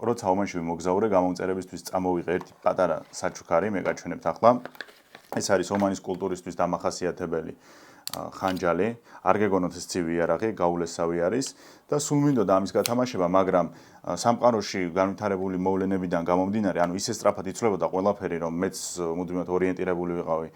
როცა ომანში ვიმოგზაურე, გამომწერებისთვის წამოვიღე ერთი პატარა საჩუქარი, მე გაჩვენებთ ახლა. ეს არის ომანის კულტურისთვის დამახასიათებელი ხანჯალი, არ გეგონოთ ეს ცივი იარაღი, გაულესავი არის და სულ მინდოდა ამის გათამაშება, მაგრამ სამყაროში განვითარებული მოვლენებიდან გამომდინარე, ანუ ისე სწრაფად იცვლებოდა ყველაფერი, რომ მეც მუდმივად ორიენტირებული ვიყავი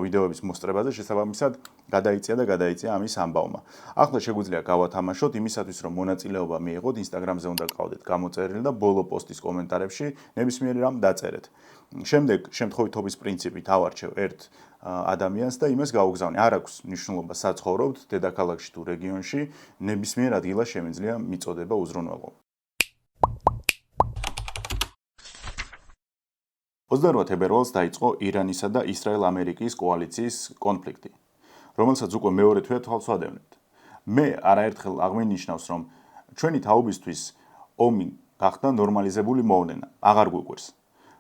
ვიდეოების მოსწრებაზე, შესაბამისად გადაიწია ამის ამბავმა. ახლა შეგვიძლია გავათამაშოთ იმისათვის, რომ მონაწილეობა მიიღოთ, Instagram-ზე უნდა გყავდეთ გამოწერილი და ბოლო პოსტის კომენტარებში ნებისმიერ რამ დაწერეთ. შემდეგ შემთხვევითობის პრინციპით ავარჩევ ერთ ადამიანს და იმას გაუგზავნე. არ აქვს მნიშვნელობა საცხოვრობთ დედაქალაქში თუ რეგიონში, ნებისმიერ ადგილას შემიძლია მიწოდება უზრუნველყო. 28 თებერვალს დაიწყო ირანისა და ისრაელ-ამერიკის კოალიციის კონფლიქტი, რომელსაც უკვე მეორე თვეა თვალს ვადევნებთ. მე არაერთხელ აღმინიშნავს, რომ ჩვენი თაობისთვის ომი გახდა ნორმალიზებული მოვლენა, აღარ გვიყვირს.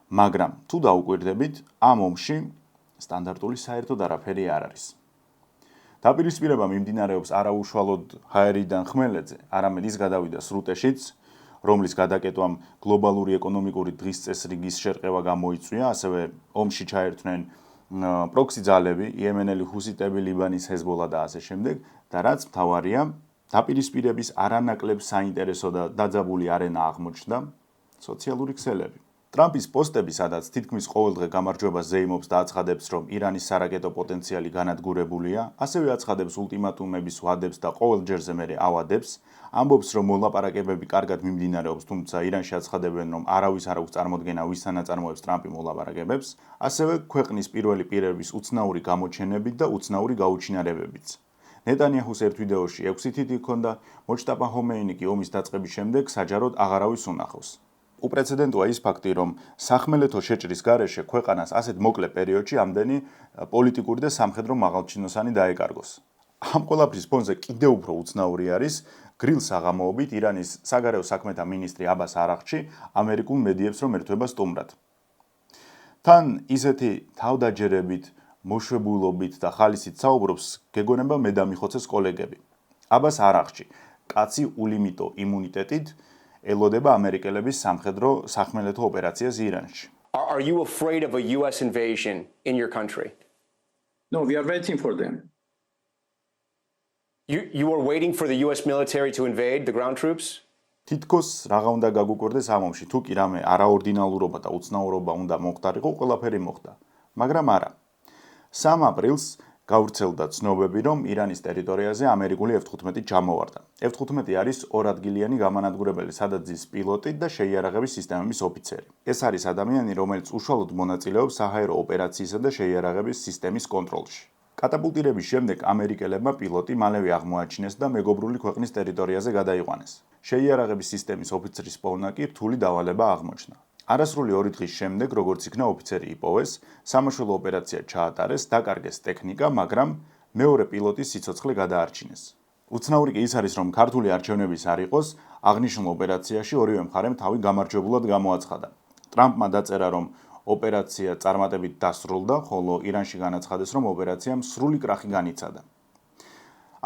მაგრამ თუ დაუკვირდებით, ამ ომში სტანდარტული საერთოდ არაფერი არ არის. დაპირისპირება მიმდინარეობს არაუშუალოდ ჰაერიდან ხმელეთზე, არამედ ის გადავიდა სრუტეშიც, რომლის გადაკეტვამ გლობალური ეკონომიკური დღის წესრიგის შერყევა გამოიწვია, ასევე ომში ჩაერთვნენ პროქსი ძალები, იემენელი ჰუსიტები, ლიბანის ჰეზბოლა და ასე შემდეგ, და რაც მთავარია, დაპირისპირების არანაკლებ საინტერესო და დაძაბული არენა აღმოჩნდა სოციალური ქსელები. ტრამპის პოსტები, სადაც თითქმის ყოველდღე გამარჯვებას ზეიმობს და აცხადებს, რომ ირანის სარაკეტო პოტენციალი განადგურებულია, ასევე აცხადებს ულტიმატუმების ვადებს და ყოველ ჯერზე მერე ავადებს, ამბობს, რომ მოლაპარაკებები კარგად მიმდინარეობს, თუმცა ირანში აცხადებენ, რომ არავის არ აქვს წარმოდგენა, ვისთან აწარმოებს ტრამპი მოლაპარაკებებს, ასევე ქვეყნის პირველი პირების უცნაური გამოჩენებით და უცნაური გაუჩინარებებით. ნეტანიაჰუს ერთ ვიდეოში 6 თითი ჰქონდა, მოჯტაბა ჰომეინი კი ომის დაწყების შემდეგ საჯაროდ აღარავის უნახავს. უპრეცედენტოა ის ფაქტი, რომ სახმელეთო შეჭრის გარეშე ქვეყანას ასეთ მოკლე პერიოდში ამდენი პოლიტიკური და სამხედრო მაღალჩინოსანი დაეკარგოს. ამ ყველაფრის ფონზე კიდევ უფრო უცნაური არის გრილ საღამოობით ირანის საგარეო საქმეთა მინისტრი აბას არაღჩი ამერიკულ მედიებს რომ ერთვება სტუმრად. თან ისეთი თავდაჯერებით, მოშვებულობით და ხალისით საუბრობს გეგონება მე დამიხოცეს კოლეგები. აბას არაღჩი, კაცი ულიმიტო იმუნიტეტით ელოდება ამერიკელების სახმელეთო ოპერაციას ირანში. Are you afraid of a US invasion in your country? No, we are waiting for them. You are waiting for the US military to invade the ground troops? თითქოს რაღა უნდა გაგუკვირდეს ამ ომში, თუ კი რამე არაორდინალურობა და უცნაურობა უნდა მოხდარიყო, ყველაფერი მოხდა. მაგრამ არა. 3 აპრილს გავრცელდა ცნობები, რომ ირანის ტერიტორიაზე ამერიკული F-15 ჩამოვარდა. F-15 არის ორადგილიანი გამანადგურებელი სადაძის პილოტი და შეიარაღების სისტემების ოფიცერი. ეს არის ადამიანი, რომელიც უშუალოდ მონაწილეობს საჰაერო ოპერაციისა და შეიარაღების სისტემის კონტროლში. კატაპულტირების შემდეგ ამერიკელებმა პილოტი მალევე აღმოაჩინეს და მეგობრული ქვეყნის ტერიტორიაზე გადაიყვანეს. შეიარაღების სისტემის ოფიცრის პოვნა კი რთული დავალება აღმოჩნდა. არასრული 2 დღის შემდეგ, როგორც იქნა ოფიცერი იპოვეს, სამაშველო ოპერაცია ჩაატარეს, დაკარგეს ტექნიკა, მაგრამ მეორე პილოტის სიცოცხლე გადაარჩინეს. უცნაური კი ის არის, რომ ქართული არჩევნების არ იყოს, აღნიშნულ ოპერაციაში ორივე მხარემ თავი გამარჯვებულად გამოაცხადა. ტრამპმა დაწერა, რომ ოპერაცია წარმატებით დასრულდა, ხოლო ირანში განაცხადეს, რომ ოპერაციამ სრული კრახი განიცადა.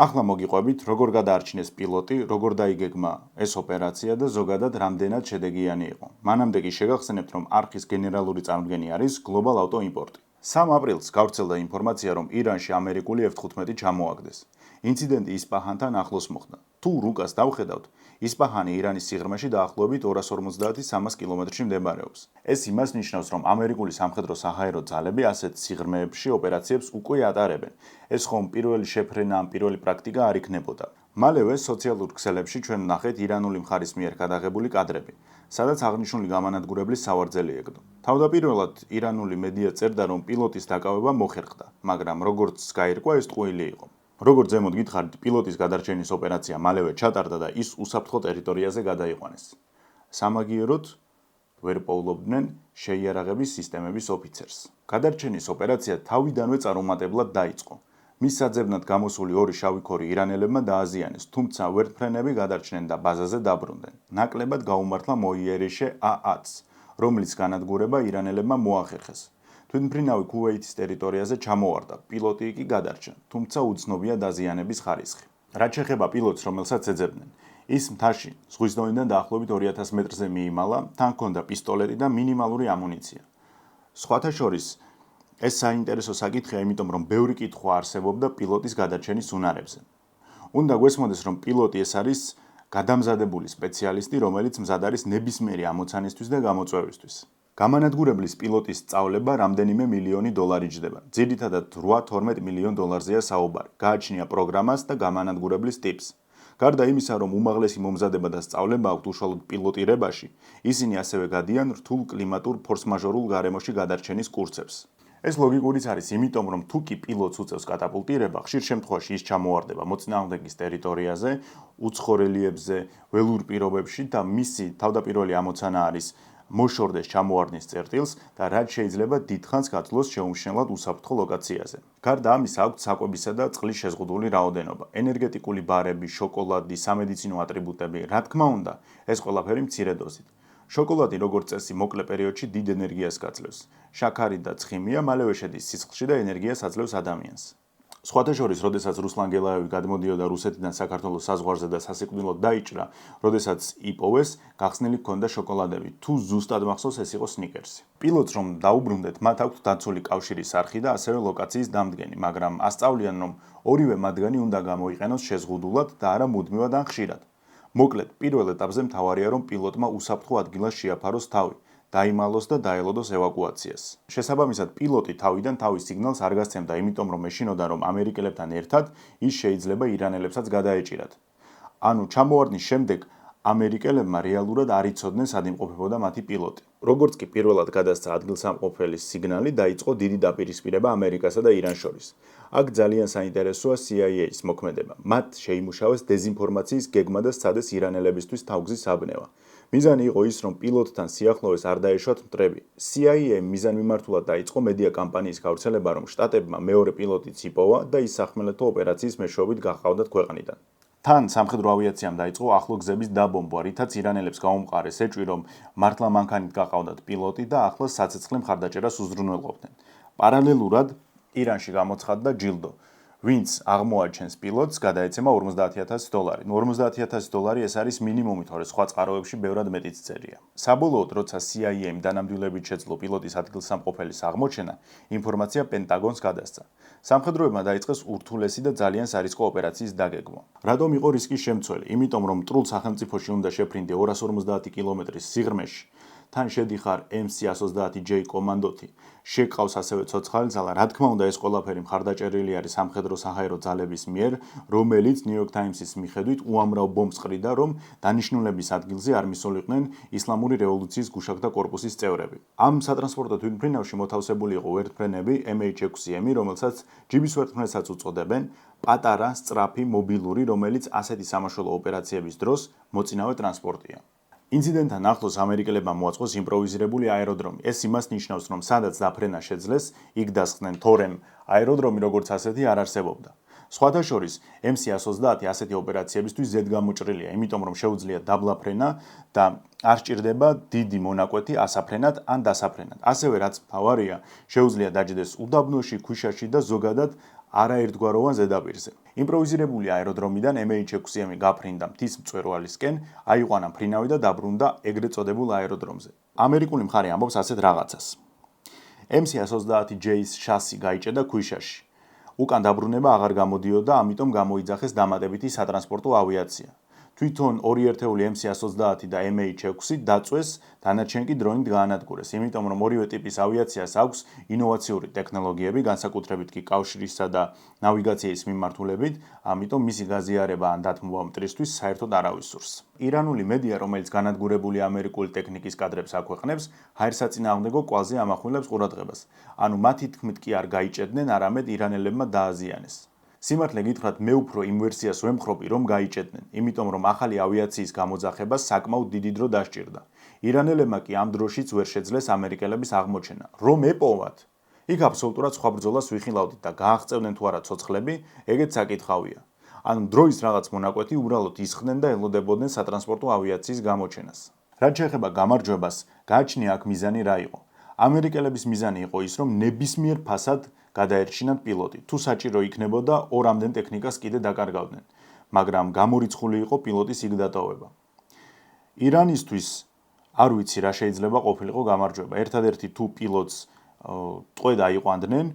ახლა მოგიყვებით, როგორ გადაარჩინეს პილოტი, როგორ დაიგეგმა ეს ოპერაცია და ზოგადად რამდენად შედეგიანი იყო. მანამდე კი შეგახსენებთ, რომ არხის გენერალური წარმოდგენი არის Global Auto Import. 3 აპრილს გავრცელდა ინფორმაცია, რომ ირანში ამერიკული F-15 ჩამოაგდეს. ინციდენტი ისპაჰანთან ახლოს მოხდა. თუ რუკას დავხედავთ, ისპაჰანი ირანის სიღრმეში დაახლოებით 250-300 კილომეტრში მდებარეობს. ეს იმას ნიშნავს, რომ ამერიკული სამხედრო საჰაერო ძალები ასეთ სიღრმეებში ოპერაციებს უკვე ატარებენ. ეს ხომ პირველი შეფრენა ან პირველი პრაქტიკა არ იქნებოდა. მალევე სოციალურ ქსელებში ჩვენ ვნახეთ ირანული მხარის მიერ გადაღებული კადრები, სადაც აღნიშნული გამანადგურებლის სავარძელი ეკდო. თავდაპირველად ირანული მედია წერდა, რომ პილოტის დაკავება მოხერხდა, მაგრამ როგორც გაირკვა, ეს ტყუილი იყო. როგორც ზემოთ გითხარით, პილოტის გადარჩენის ოპერაცია მალევე ჩატარდა და ის უსაფრთხო ტერიტორიაზე გადაიყვანეს. სამაგიეროდ ვერ პოულობდნენ შეიარაღების სისტემების ოფიცერს. გადარჩენის ოპერაცია თავიდანვე წარუმატებლად დაიწყო. მის საძებნად გამოსული 2 შავი ქორი ირანელებმა დააზიანეს, თუმცა ვერტმფრენები გადარჩნენ და ბაზაზე დაბრუნდნენ. ნაკლებად გაუმართლა მოიერიშე A-10, რომლის განადგურება ირანელებმა მოახერხეს. თვითმფრინავი ქუვეითის ტერიტორიაზე ჩამოვარდა, პილოტი კი გადარჩა, თუმცა უცნობია დაზიანების ხარისხი. რაც შეეხება პილოტს, რომელსაც ეძებდნენ, ის მთაში ზღვის დონიდან დაახლოებით 2000 მეტრზე მიიმალა, თან ჰქონდა პისტოლეტი და მინიმალური ამუნიცია. სხვათა შორის, ეს საინტერესო საკითხია, იმიტომ რომ ბევრი კითხვა არსებობდა პილოტის გადარჩენის უნარებზე. უნდა გვესმოდეს, რომ პილოტი ეს არის გადამზადებული სპეციალისტი, რომელიც მზად არის ნებისმიერი ამოცანისთვის და გამოწვევისთვის. გამანადგურებლის პილოტის სწავლება რამდენიმე მილიონი დოლარი ჯდება. ძირითადად 8-12 მილიონ დოლარზეა საუბარი. გააჩნია პროგრამას და გამანადგურებლის ტიპს. გარდა იმისა, რომ უმაღლესი მომზადება და სწავლება აქვთ უშუალოდ პილოტირებაში, ისინი ასევე გადიან რთულ კლიმატურ ფორსმაჟორულ გარემოში გადარჩენის კურსებს. ეს ლოგიკურიც არის, იმიტომ რომ თუ კი პილოტს უწევს კატაპულტირება, ხშირ შემთხვევაში ის ჩამოواردება მოწინააღმდეგის ტერიტორიაზე, უცხო რელიეფზე, ველურ პირობებში და მისი თავდაპირველი ამოცანა არის მოშორდეს ჩამოვარდნის წერტილს და რაც შეიძლება დიდხანს გაწლოს შეუმჩნევლად უსაფრთხო ლოკაციაზე. გარდა ამისა, აქვთ საკვებისა და წყლის შეზღუდული რაოდენობა, ენერგეტიკული ბარები, შოკოლადი, სამედიცინო ატრიბუტები, რა თქმა უნდა, ეს ყველაფერი მცირე დოზით. შოკოლადი, როგორც წესი, მოკლე პერიოდში დიდ ენერგიას გაძლევს. შაქარი და ცხიმია მალევე შედის სისხლში და ენერგიას აძლევს ადამიანს. სხვათა შორის, როდესაც რუსლან გელაევი გადმოდიოდა რუსეთიდან საქართველოს საზღვარზე და სასიკვდილოდ დაიჭრა, როდესაც იპოვეს, გახსნილი ჰქონდა შოკოლადები, თუ ზუსტად მახსოვს, ეს იყო სნიკერსი. პილოტს რომ დაუბრუნდეთ, მათ აქვთ დაცული კავშირის არხი და ასევე ლოკაციის დამდგენი, მაგრამ ასწავლიან, რომ ორივე მათგანი უნდა გამოიყენოს შეზღუდულად და არა მუდმივად ან ხშირად. მოკლედ, პირველ ეტაპზე მთავარია, რომ პილოტმა უსაფრთხო ადგილას შეაფაროს თავი, დაიმალოს და დაელოდოს ევაკუაციას. შესაბამისად, პილოტი თავიდან თავის სიგნალს არ გასცემდა, იმიტომ რომ ეშინოდა, რომ ამერიკელებთან ერთად ის შეიძლება ირანელებსაც გადაეჭირათ. ანუ ჩამოვარდნის შემდეგ ამერიკელებმა რეალურად არ იცოდნენ, სად იმყოფებოდა მათი პილოტი. როგორც კი პირველად გადასცა ადგილსამყოფელის სიგნალი, დაიწყო დიდი დაპირისპირება ამერიკასა და ირანს შორის. აქ ძალიან საინტერესოა CIA-ის მოქმედება. მათ შეიმუშავეს დეზინფორმაციის გეგმა და სცადეს ირანელებისთვის თავგზის საბნევა. მიზანი იყო ის, რომ პილოტთან სიახლოვეს არ დაეშვათ მტრები. CIA-ემ მიზანმიმართულად დაიწყო მედია კამპანიის გავრცელება, რომ შტატებმა მეორე პილოტიც იპოვა და ის სახმელეთო ოპერაციის მეშვეობით გაჰყავდათ ქვეყნიდან. თან სამხედრო ავიაციამ დაიწყო ახლო გზების დაბომბვა, რითაც ირანელებს გაუმყარეს ეჭვი, რომ მართლა მანქანით გაყავდათ პილოტი და ახლა საცეცხლე მხარდაჭერას უზრუნველყოფდნენ. პარალელურად ირანში გამოცხადდა ჯილდო. ვინც აღმოაჩენს პილოტს, გადაეცემა $50,000. $50,000 ეს არის მინიმუმი, თორე სხვა წყაროებში ბევრად მეტიც წერია. საბოლოოდ, როცა CIA-მ დანამდვილებით შეძლო პილოტის ადგილსამყოფელის აღმოჩენა, ინფორმაცია პენტაგონს გადასცა. სამხედროებმა დაიწყეს ურთულესი და ძალიან სარისკო ოპერაციის დაგეგმვა. რატომ იყო რისკის შემცველი? იმიტომ რომ მტრულ სახელმწიფოში უნდა შეფრინდე 250 კილომეტრის სიღრმეში. თან შედიხარ MC-130J კომანდოთი, შეყავს ასევე ცოცხალი ძალა. რა თქმა უნდა, ეს ყველაფერი მხარდაჭერილი არის სამხედრო საჰაერო ძალების მიერ, რომელიც New York Times-ის მიხედვით უამრავ ბომბს ყრიდა, რომ დანიშნულების ადგილზე არ მისულიყვნენ ისლამური რევოლუციის გუშაგთა კორპუსის წევრები. ამ სატრანსპორტო თვითმფრინავში მოთავსებული იყო ვერტმფრენები MH6M, რომელსაც ჯიბის ვერტმფრენსაც უწოდებენ, პატარა, სწრაფი, მობილური, რომელიც ასეთი სამაშველო ოპერაციების დროს მოწინავე ტრანსპორტია. ინციდენტთან ახლოს ამერიკელებმა მოაწყოს იმპროვიზირებული აეროდრომი. ეს იმას ნიშნავს, რომ სადაც დაფრენა შეძლეს, იქ დასხდნენ, თორემ აეროდრომი როგორც ასეთი არ არსებობდა. სხვათა შორის, MC-130 ასეთი ოპერაციებისთვის ზედგამოჭრილია, იმიტომ რომ შეუძლია დაბლა ფრენა და არ სჭირდება დიდი მონაკვეთი ასაფრენად ან დასაფრენად. ასევე რაც მთავარია, შეუძლია დაჯდეს უდაბნოში, ქვიშაში და ზოგადად არაერთგვაროვან ზედაპირზე. იმპროვიზირებული აეროდრომიდან MH6M გაფრინდა მთის მწვერვალისკენ, აიყვანა მფრინავი და დაბრუნდა ეგრეთ წოდებულ აეროდრომზე. ამერიკული მხარე ამბობს ასეთ რაღაცას. MC-130J-ის შასი გაიჭედა ქვიშაში. უკან დაბრუნება აღარ გამოდიოდა, ამიტომ გამოიძახეს დამატებითი სატრანსპორტო ავიაცია. თვითონ ორი ერთეული MC-130 და MH6 დაწვეს, დანარჩენი კი დრონით გაანადგურეს, იმიტომ რომ ორივე ტიპის ავიაციას აქვს ინოვაციური ტექნოლოგიები, განსაკუთრებით კი კავშირისა და ნავიგაციის მიმართულებით, ამიტომ მისი გაზიარება ან დათმობა მტრისთვის საერთოდ არავის სურს. ირანული მედია, რომელიც განადგურებული ამერიკული ტექნიკის კადრებს აქვეყნებს, ჰაერსაწინააღმდეგო კვალზე ამახვილებს ყურადღებას. ანუ მათი თქმით კი არ გაიჭედნენ, არამედ ირანელებმა დააზიანეს. სიმართლე გითხრათ, მე უფრო იმ ვერსიას ვემხრობი, რომ გაიჭედნენ, იმიტომ რომ ახალი ავიაციის გამოძახება საკმაოდ დიდი დრო დასჭირდა. ირანელებმა კი ამ დროშიც ვერ შეძლეს ამერიკელების აღმოჩენა. რომ ეპოვათ, იქ აბსოლუტურად სხვა ბრძოლას ვიხილავდით და გააღწევდნენ თუ არა ცოცხლები, ეგეც საკითხავია. ანუ დროის რაღაც მონაკვეთი უბრალოდ ისხდნენ და ელოდებოდნენ სატრანსპორტო ავიაციის გამოჩენას. რაც შეეხება გამარჯვებას, გააჩნია აქ მიზანი რა იყო. ამერიკელების მიზანი იყო ის, რომ ნებისმიერ ფასად გადაერჩინათ პილოტი. თუ საჭირო იქნებოდა, ორ ამდენ ტექნიკას კიდე დაკარგავდნენ. მაგრამ გამორიცხული იყო პილოტის იქ დატოვება. ირანისთვის არ ვიცი რა შეიძლება ყოფილიყო გამარჯვება. ერთადერთი თუ პილოტს ტყვედ აიყვანდნენ,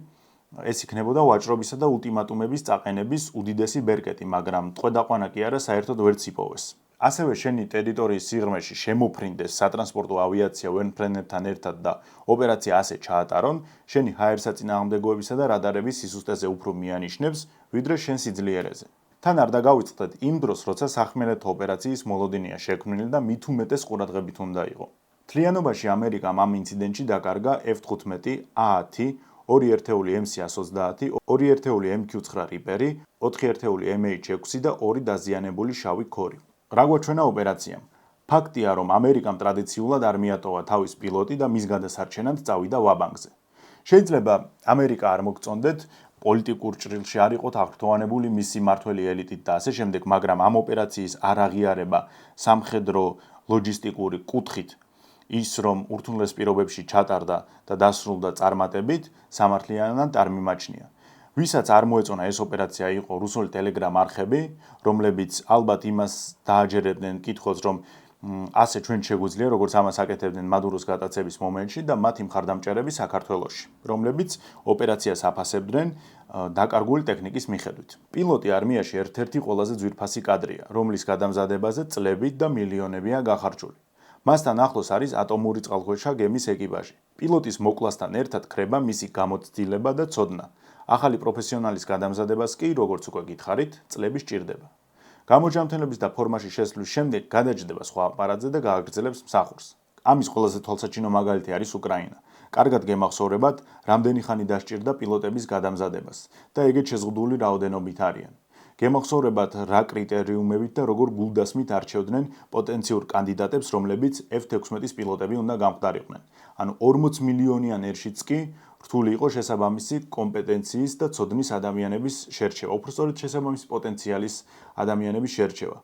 ეს იქნებოდა ვაჭრობისა და ულტიმატუმების წაყენების უდიდესი ბერკეტი, მაგრამ ტყვედაყვანა კი არა საერთოდ ვერც იპოვეს. ასევე შენი ტერიტორიის სიღრმეში შემოფრინდეს სატრანსპორტო ავიაცია ვერტმფრენებთან ერთად და ოპერაცია ასე ჩაატარონ, შენი ჰაერსაწინააღმდეგოებისა და რადარების სისუსტეზე უფრო მიანიშნებს, ვიდრე შენ სიძლიერეზე. თან არ დაგავიწყდეთ იმ დროს, როცა სახმელეთო ოპერაციის მოლოდინია შექმნილი და მით უმეტეს ყურადღებით უნდა იყო. მთლიანობაში ამერიკამ ამ ინციდენტში დაკარგა F-15, A-10, 2 ერთეული MC-130, 2 ერთეული MQ-9 რიპერი, 4 ერთეული MH-6 და 2 დაზიანებული შავი ქორი. რა გვაჩვენა ოპერაციამ? ფაქტია, რომ ამერიკამ ტრადიციულად არ მიატოვა თავის პილოტი და მის გადასარჩენად წავიდა ვაბანკზე. შეიძლება ამერიკა არ მოგწონდეთ, პოლიტიკურ ჭრილში არ იყოთ აღრთოვანებული მისი მმართველი ელიტით და ასე შემდეგ, მაგრამ ამ ოპერაციის არაღიარება სამხედრო ლოჯისტიკური კუთხით ის რომ ურთულეს პირობებში ჩატარდა და დასრულდა წარმატებით, სამართლიანად არ მიმაჩნია. ვისაც არ მოეწონა ეს ოპერაცია იყო რუსული ტელეგრამ არხები, რომლებიც ალბათ იმას დააჯერებდნენ კითხვას, რომ ასე ჩვენ შეგვიძლია, როგორც ამას აკეთებდნენ მადუროს გატაცების მომენტში და მათი მხარდამჭერები საქართველოში, რომლებიც ოპერაციას აფასებდნენ დაკარგული ტექნიკის მიხედვით. პილოტი არმიაში ერთ-ერთი ყველაზე ძვირფასი კადრია, რომლის გადამზადებაზე წლებით და მილიონებია გახარჯული. მასთან ახლოს არის ატომური წყალქვეშა გემის ეკიპაჟი. პილოტის მოკლასთან ერთად ქრება მისი გამოცდილება და ცოდნა. ახალი პროფესიონალის გადამზადებას კი, როგორც უკვე გითხარით, წლები სჭირდება. გამოჯანმრთელების და ფორმაში შესვლის შემდეგ გადაჯდება სხვა აპარატზე და გააგრძელებს მსახურს. ამის ყველაზე თვალსაჩინო მაგალითი არის უკრაინა. კარგად გემახსოვრებათ, რამდენი ხანი დასჭირდა პილოტების გადამზადებას და ეგეც შეზღუდული რაოდენობით არიან. გემახსოვრებათ, რა კრიტერიუმებით და როგორ გულდასმით არჩევდნენ პოტენციურ კანდიდატებს, რომლებიც F-16-ის პილოტები უნდა გამხდარიყვნენ. ანუ 40 მილიონიან ერშიც კი რთული იყო შესაბამისი კომპეტენციის და ცოდნის ადამიანების შერჩევა, უბრალოდ შესაბამისი პოტენციალის ადამიანების შერჩევა.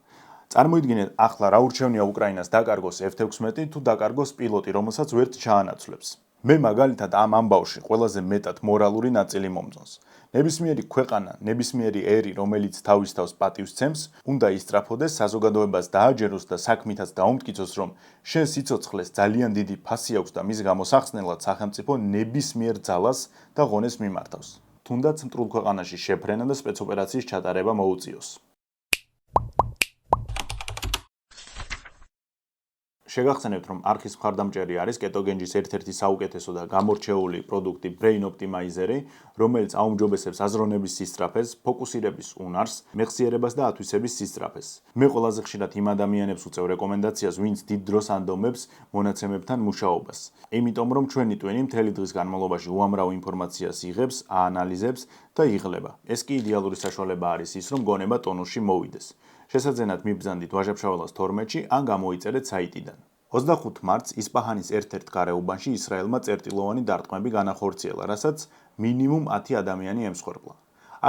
წარმოიდგინეთ, ახლა რა ურჩევნია უკრაინას დაკარგოს F-16 თუ დაკარგოს პილოტი, რომელსაც ვერც ჩაანაცვლებს. მე მაგალითად ამ ამბავში ყველაზე მეტად მორალური ნაწილი მომწონს. ნებისმიერი ქვეყანა, ნებისმიერი ერი, რომელიც თავის თავს პატივს ცემს, უნდა ისწრაფოდეს, საზოგადოებას დააჯეროს და საქმითაც დაუმტკიცოს, რომ შენ სიცოცხლეს ძალიან დიდი ფასი აქვს და მის გამოსახსნელად სახელმწიფო ნებისმიერ ძალას და ღონეს მიმართავს. თუნდაც მტრულ ქვეყანაში შეფრენა და სპეცოპერაციის ჩატარება მოუწიოს. შეგახსენებთ, რომ არხის მხარდამჭერი არის კეტოგენჯის ერთ-ერთი საუკეთესო და გამორჩეული პროდუქტი Brain Optimizer-ი, რომელიც აუმჯობესებს აზროვნების სისწრაფეს, ფოკუსირების უნარს, მეხსიერებას და ათვისების სისწრაფეს. მე ყველაზე ხშირად იმ ადამიანებს უწევ რეკომენდაციას, ვინც დიდ დროს ანდომებს მონაცემებთან მუშაობას. იმიტომ რომ ჩვენი ტვინი მთელი დღის განმავლობაში უამრავ ინფორმაციას იღებს, აანალიზებს და იღლება. ეს კი იდეალური საშუალება არის ის, რომ გონება ტონუსში მოვიდეს. შესაძენად მიბრძანდით ვაჟა-ფშაველას 12-ში ან გამოიწერეთ საიტიდან. 25 მარტს ისპაჰანის ერთ-ერთ გარეუბანში ისრაელმა წერტილოვანი დარტყმები განახორციელა, რასაც მინიმუმ 10 ადამიანი ემსხვერპლა.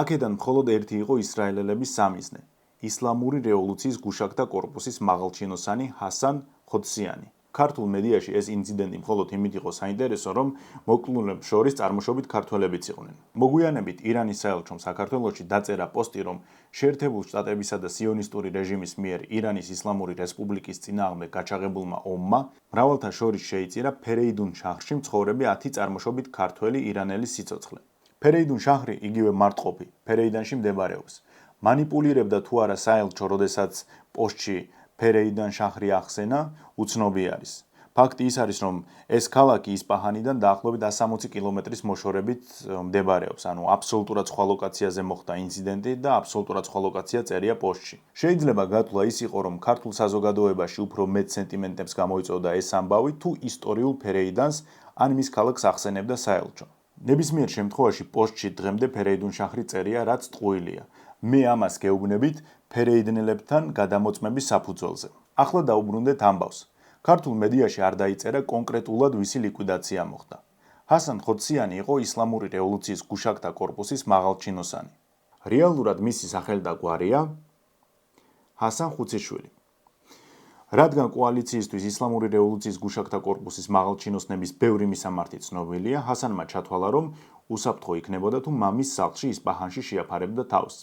აქედან მხოლოდ ერთი იყო ისრაელელების სამიზნე, ისლამური რევოლუციის გუშაგთა კორპუსის მაღალჩინოსანი ჰასან ხოდსიანი. ქართულ მედიაში ეს ინციდენტი მხოლოდ იმით იყო საინტერესო, რომ მოკლულებს შორის წარმოშობით ქართველებიც იყვნენ. მოგვიანებით ირანის საელჩომ საქართველოში დაწერა პოსტი, რომ შეერთებული შტატებისა და სიონისტური რეჟიმის მიერ ირანის ისლამური რესპუბლიკის წინააღმდეგ გაჩაღებულმა ომმა მრავალთა შორის შეიწირა ფერეიდუნ შაჰრში მცხოვრები 10 წარმოშობით ქართველი ირანელის სიცოცხლე. ფერეიდუნ შაჰრი იგივე მარტყოფი ფერეიდანში მდებარეობს. მანიპულირებდა თუ არა საელჩო, როდესაც პოსტში ფერეიდან შაჰრი ახსენა, უცნობი არის. ფაქტი ის არის, რომ ეს ქალაქი ისპაჰანიდან დაახლოებით 160 კილომეტრის მოშორებით მდებარეობს, ანუ აბსოლუტურად სხვა ლოკაციაზე მოხდა ინციდენტი და აბსოლუტურად სხვა ლოკაცია წერია პოსტში. შეიძლება გათვლა ის იყო, რომ ქართულ საზოგადოებაში უფრო მეტ სენტიმენტებს გამოიწვევდა ეს ამბავი, თუ ისტორიულ ფერეიდანს ან მის ქალაქს ახსენებდა საელჩო. ნებისმიერ შემთხვევაში პოსტში დღემდე ფერეიდუნ შაჰრი წერია, რაც ტყუილია. მე ამას გეუბნებით ფერეიდნელებთან გადამოწმების საფუძველზე. ახლა დაუბრუნდეთ ამბავს. ქართულ მედიაში არ დაიწერა კონკრეტულად ვისი ლიკვიდაცია მოხდა. ჰასან ხოდსიანი იყო ისლამური რევოლუციის გუშაგთა კორპუსის მაღალჩინოსანი. რეალურად მისი სახელი და გვარია ჰასან ხუციშვილი. რადგან კოალიციისთვის ისლამური რევოლუციის გუშაგთა კორპუსის მაღალჩინოსნების ბევრი მისამართი ცნობილია, ჰასანმა ჩათვალა, რომ უსაფრთხო იქნებოდა თუ მამის სახლში ისპაჰანში შეაფარებდა თავს.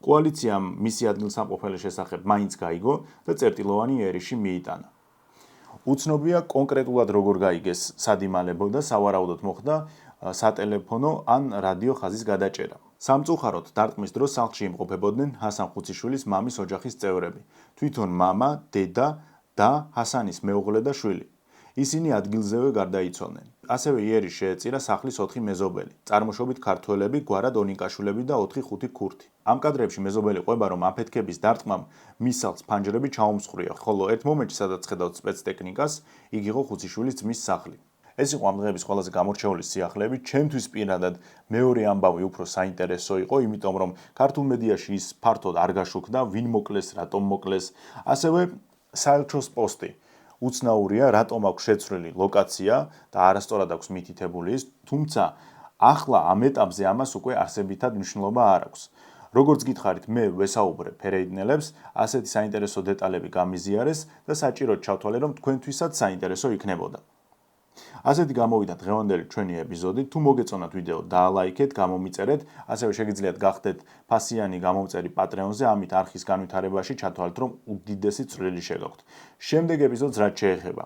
კოალიციამ მისი ადგილსამყოფელი შესახებ მაინც გაიგო და წერტილოვანი ერიში მიიტანა. უცნობია კონკრეტულად როგორ გაიგეს სადიმალებო და სავარაუდოდ მოხდა სატელეფონო ან რადიო ხაზის გადაჭერა. სამწუხაროდ დარტყმის დროს სახლში იმყოფებოდნენ ჰასან ხუციშვილის მამის ოჯახის წევრები, თვითონ მამა, დედა და ჰასანის მეუღლე და შვილი. ისინი ადგილზევე გარდაიცვალნენ. ასევე იერი შეეწირა სახლის 4 მეზობელი, წარმოშობით ქართველები, გვარად ონიკაშვილები და 4-5 ქურთი. ამ კადრებში მეზობელი ყვება, რომ აფეთქების დარტყმამ მის სახლს ფანჯრები ჩაუმსხვრია, ხოლო ერთ მომენტში, სადაც ხედავთ სპეცტექნიკას, იქ იყო ხუციშვილის ძმის სახლი. ეს იყო ამ დღეების ყველაზე გამორჩეული სიახლეები, ჩემთვის პირადად მეორე ამბავი უფრო საინტერესო იყო, იმიტომ რომ ქართულ მედიაში ის ფართოდ არ გაშუქდა, ვინ მოკლეს, რატომ მოკლეს, ასევე საელჩოს პოსტი. უცნაურია, რატომ აქვს შეცვლილი ლოკაცია და არასწორად აქვს მითითებული ის, თუმცა ახლა ამ ეტაპზე ამას უკვე არსებითად მნიშვნელობა არ აქვს. როგორც გითხარით, მე ვესაუბრე ფერეიდნელებს, ასეთი საინტერესო დეტალები გამიზიარეს და საჭიროდ ჩავთვალე, რომ თქვენთვისაც საინტერესო იქნებოდა. ასეთი გამოვიდა დღევანდელი ჩვენი ეპიზოდი. თუ მოგეწონათ ვიდეო, დაალაიქეთ, გამომიწერეთ, ასევე შეგიძლიათ გახდეთ ფასიანი გამომწერი Patreon-ზე, ამით არხის განვითარებაში ჩათვალეთ, რომ უდიდესი წვლილი შეგაქვთ. შემდეგ ეპიზოდს რაც შეეხება.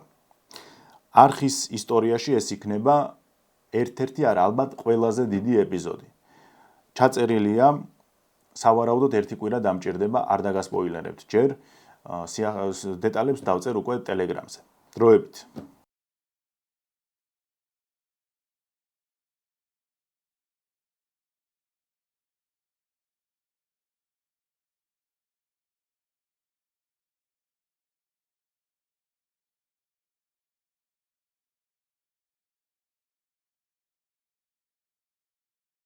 არხის ისტორიაში ეს იქნება ერთ-ერთი არა, ალბათ ყველაზე დიდი ეპიზოდი. ჩაწერილია სავარაუდოდ ერთი კვირა დამჭირდება, არ დაგასპოილერებთ ჯერ, დეტალებს დავწერ უკვე Telegram-ზე. დროებით.